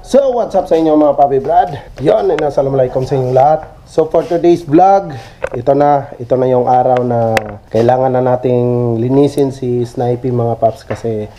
So, what's up sa inyo mga Papi Brad? Yon, assalamualaikum sa inyo lahat. So, for today's vlog, ito na yung araw na kailangan na nating linisin si Snipey mga paps kasi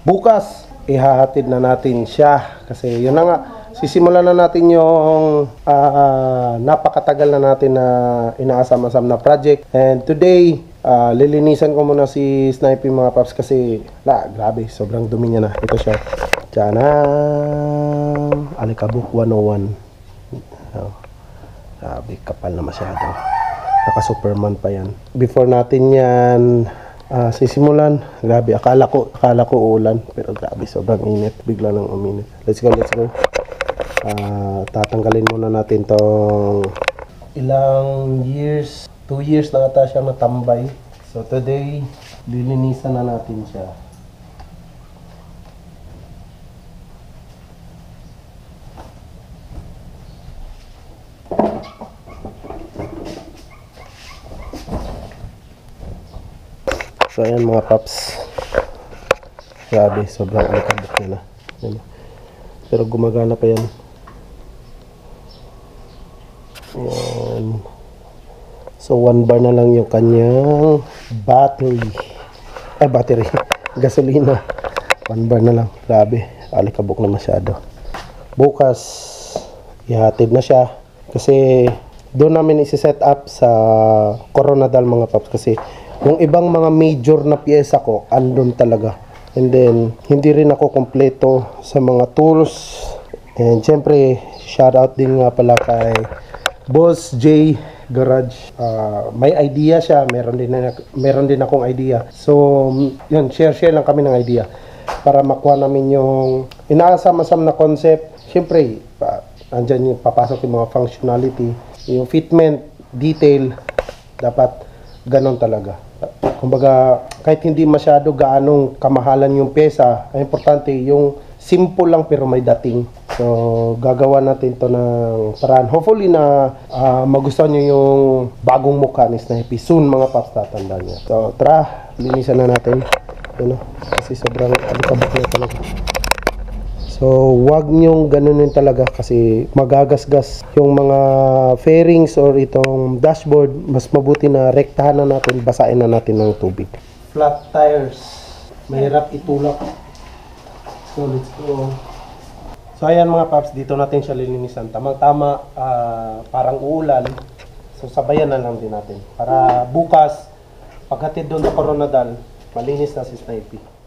bukas ihahatid na natin siya kasi yun na nga, sisimulan na natin yung napakatagal na natin na inaasam-asam na project. And today, lilinisan ko muna si Snipey mga paps kasi grabe, sobrang dumi niya na. Ito siya. Tiyanang Alikabok 101. Grabe, kapal na masyado. Naka Superman pa yan. Before natin yan sisimulan, grabe, akala ko ulan, pero grabe, sobrang init. Bigla nang uminit. Let's go. Tatanggalin muna natin tong ilang years, 2 years na ata siyang natambay. So today, lilinisan na natin siya. So ayan mga paps, grabe, sobrang alikabok niya na. Pero gumagana pa yan. Ayan. So 1 bar na lang yung kanyang battery. Gasolina. 1 bar na lang. Grabe, alikabok na masyado. Bukas ihatid na siya kasi doon namin isi-set up sa Coronadal mga paps kasi yung ibang mga major na piyesa ko andun talaga. And then hindi rin ako kompleto sa mga tools. And syempre shout out din nga pala kay Boss J Garage. May idea siya, meron din akong idea. So yun, share lang kami ng idea para makuha namin yung inaasam-asam na concept. Syempre andyan yung papasok yung mga functionality, yung fitment, detail, dapat ganon talaga. Kumbaga, kahit hindi masyado gaanong kamahalan yung pesa, ang importante yung simple lang pero may dating. So, gagawa natin to ng paraan. Hopefully na magustuhan nyo yung bagong mukha ni Snipey. Soon mga paps, tatandaan niya. So, tara, linisan na natin. Kasi sobrang alikabok na talaga. So, wag nyong ganunin talaga kasi magagasgas yung mga fairings or itong dashboard. Mas mabuti na rektahan na natin, basahin na natin ng tubig. Flat tires, mahirap itulak. So, let's go. So, ayan mga paps, dito natin siya lilinisan. Tamang-tama, parang uulan. So, sabayan na lang din natin. Para bukas, paghatid doon sa Coronadal, malinis na si Snipey.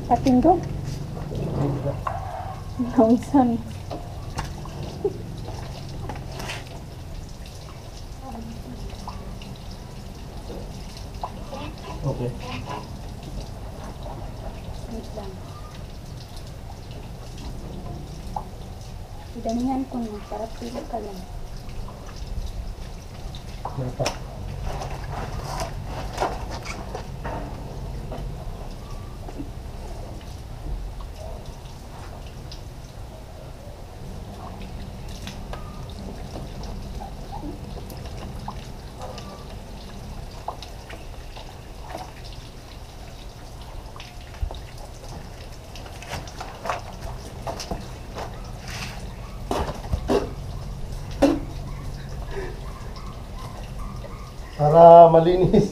Patindo. Nausan. Okay. Damihan ko na para pili ka lang. Para malinis.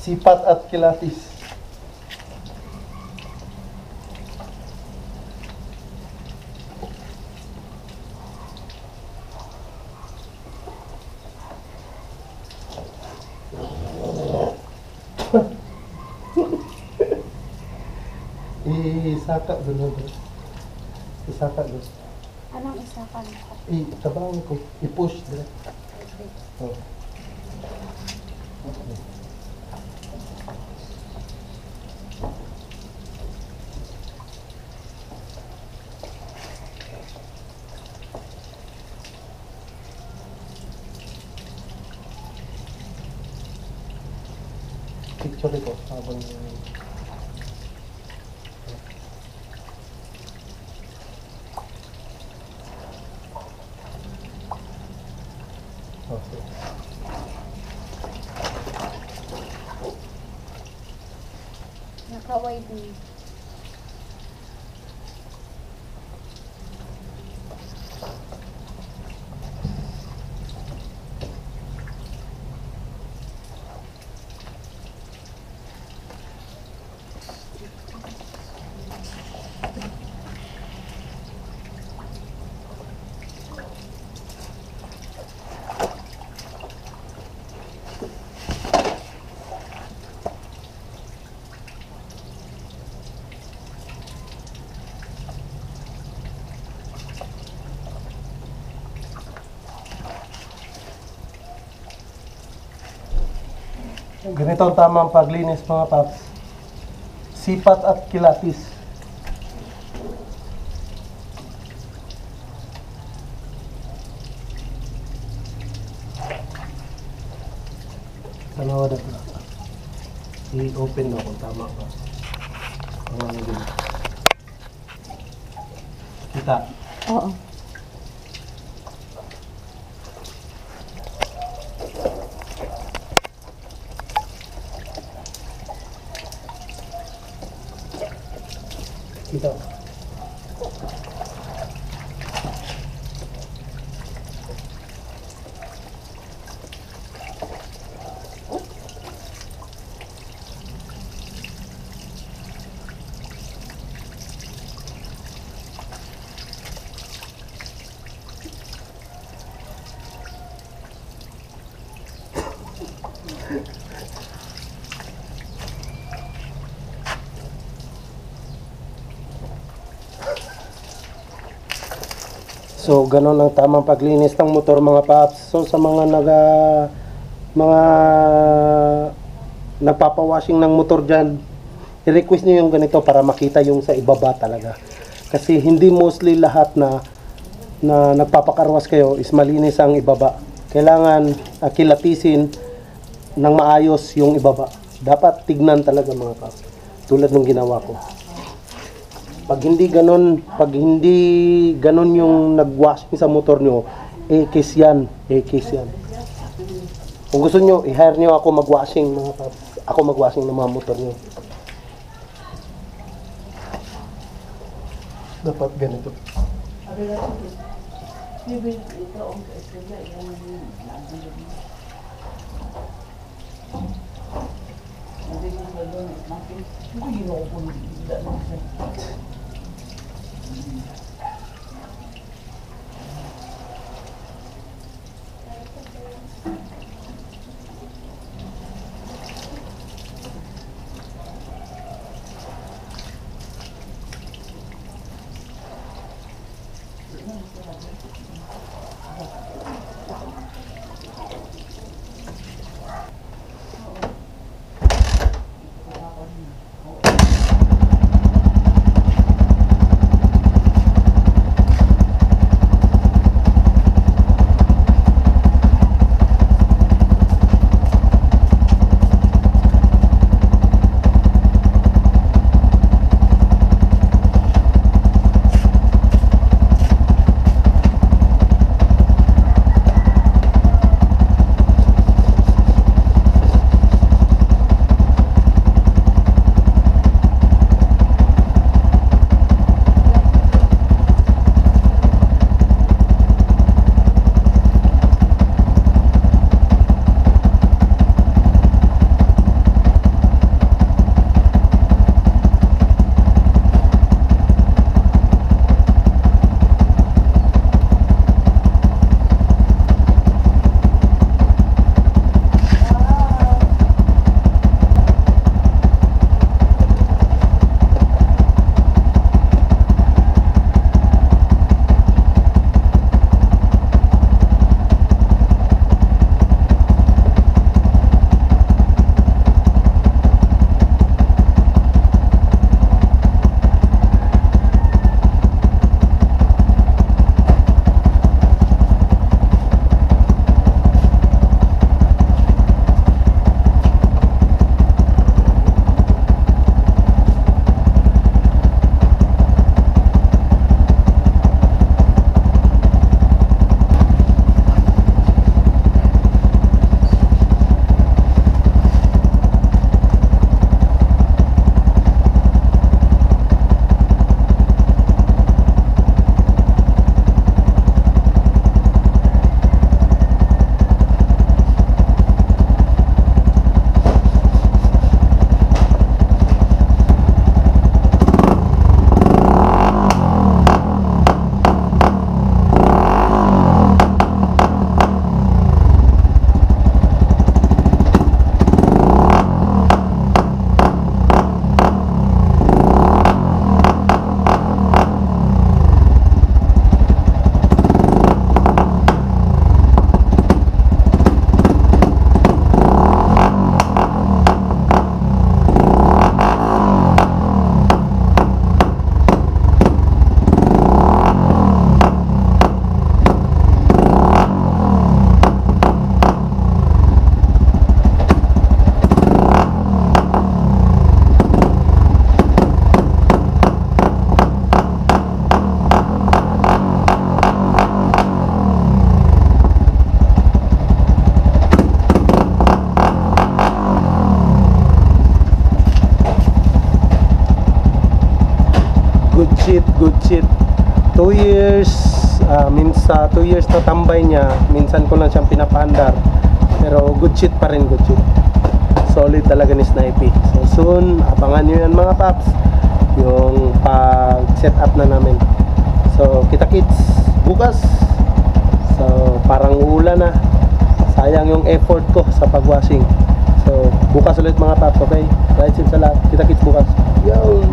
Sipat at kilatis. Isaka doon. Isaka doon. Anong isa ka na? Tabawin ko. I-push direct. Oh. Picture ito habang okay. Nakaway din. Ganito ang tamang paglinis mga paps. Sipat at kilatis. Tanawa na pala. I-open na kung tama pa. Ang ano din. Kita. Oo. Kita. So, ganun ang tamang paglinis ng motor mga paps. So, sa mga mga nagpapawashing ng motor dyan, i-request nyo yung ganito para makita yung sa ibaba talaga. Kasi hindi mostly lahat na nagpapakarwas kayo is malinis ang ibaba. Kailangan kilatisin ng maayos yung ibaba. Dapat tignan talaga mga paps. Tulad ng ginawa ko. Pag hindi ganon yung nag-washing sa motor nyo, case yan. Kung gusto nyo, i-hire nyo ako mag-washing mga paps. Ako mag-washing ng mga motor nyo. Dapat ganito. good shit. 2 years, sa 2 years na tambay niya, minsan ko lang siyang pinapaandar. Pero good shit pa rin, good shit. Solid talaga ni Snipey. So soon, abangan nyo yan mga paps, yung pag-set up na namin. So kita-kits bukas. So parang uulan na. Sayang yung effort ko sa pag-washing. So bukas ulit mga paps, okay? Right, sa lahat. Kita-kits bukas. Yo!